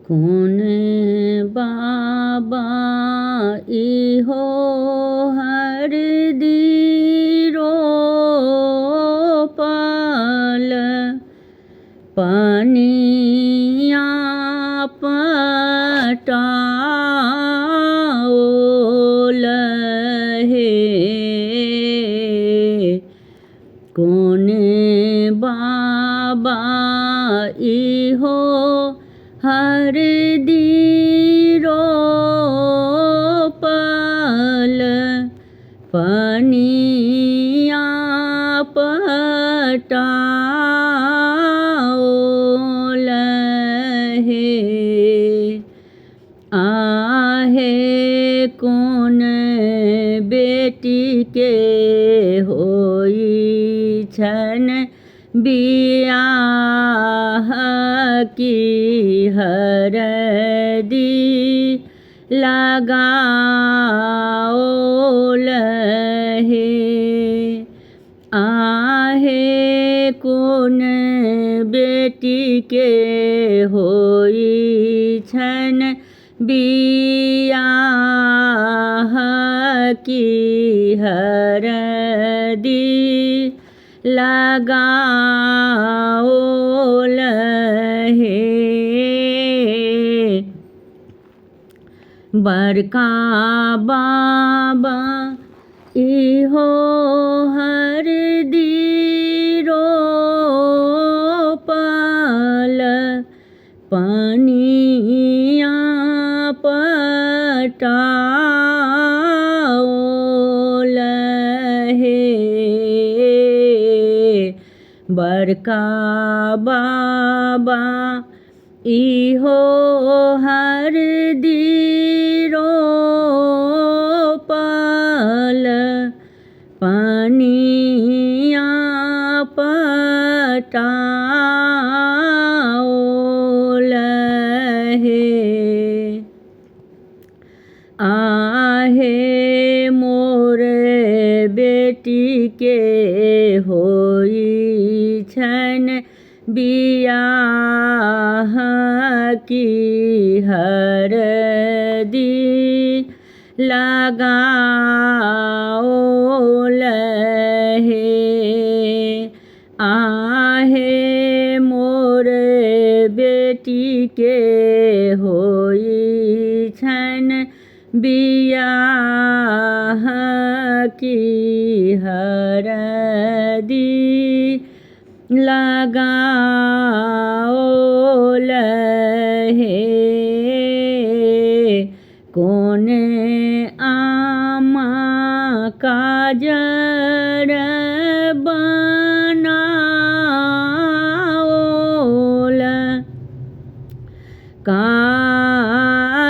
कौन बाबा इहो हरदी रोपल पनिया पटाओल हे। कौन बाबा इहो हरदी रोपल पनिया पटाओल हे। आहे कौन बेटी के होई छन बियाह की हरदी लगाओल हे। आहे कौन बेटी के होई छन बियाह की हरदी लगाओल हे। बड़का बाबा इहो हरदी रोपल पनिया पटाओल हे। बड़का बाबा इहो हरदी रोपल पनिया पटाओल हे। आहे मोर बेटी के होई छन बियाह की हरदी लगाओल हे। आहे मोर बेटी के होई छन बियाह की हरदी लगाओल हे। कौन आमा काजर बनाओल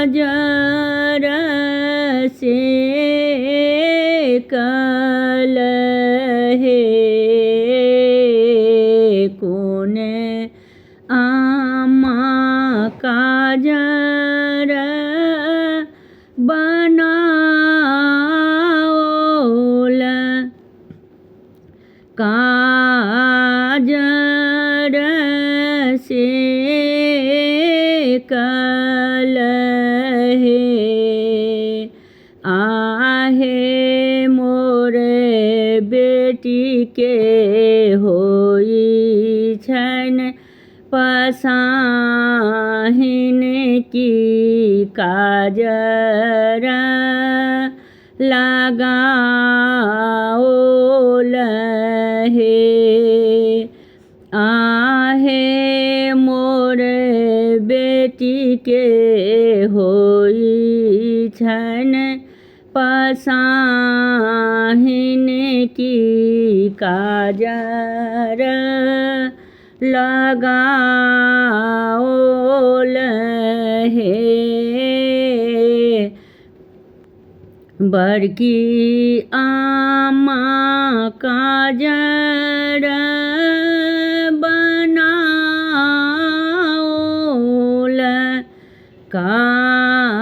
काजर से कल हे। कौन आमा काजर बनाओल काजर से कल हे। आहे मोर बेटी के होई छन पसाहिन की काजर लगाओल हे। आहे मोर बेटी के होई छन पसाहिन की काजर लगाओल हे। बड़की आमा काजर बनाओल काजर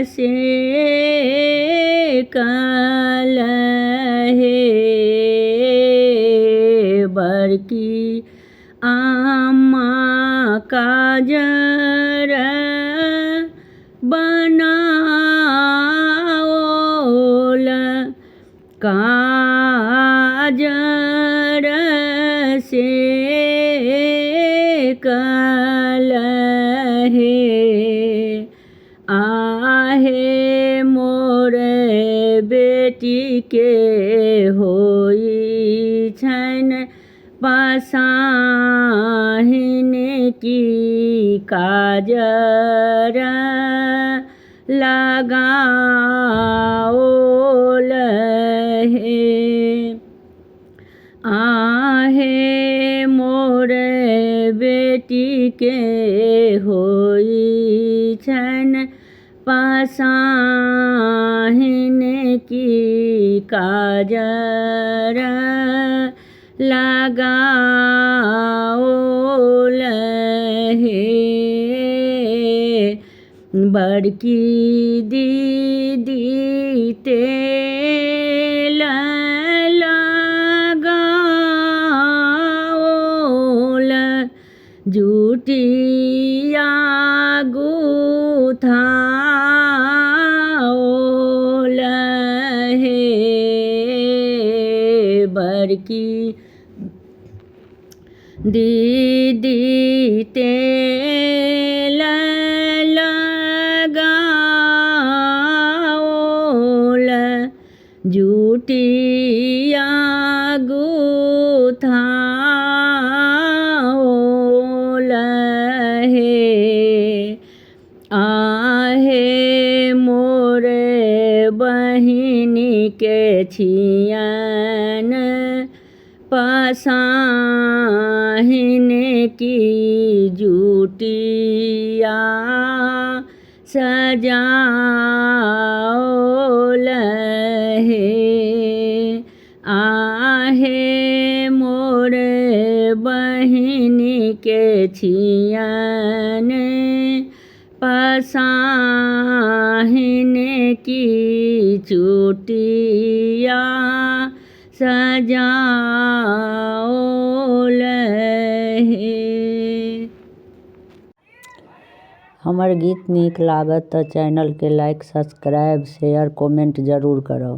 से कल हे। बड़की आमा काजर बनाओल काजर से कलहे आहे मोरे बेटी के होई छन पासाहिन की काजर लगाओल हे आहे मोरे बेटी के होई छन पासाहिन की काजर लगाओल हे बड़की दीदी तेल लगाओल जुटिया गुथाओल हे बड़की दीदी तेल लगाओल जुटिया गुथाओल हे आहे मोरे बहिनी के छियन पासाहिन की जुटिया सजाओल हे आहे मोरे बहिनी के छियन पासाहिन की चुटिया सजाओल हे। हमर गीत नीक लागत तो चैनल के लाइक सब्सक्राइब शेयर कमेंट जरूर करो।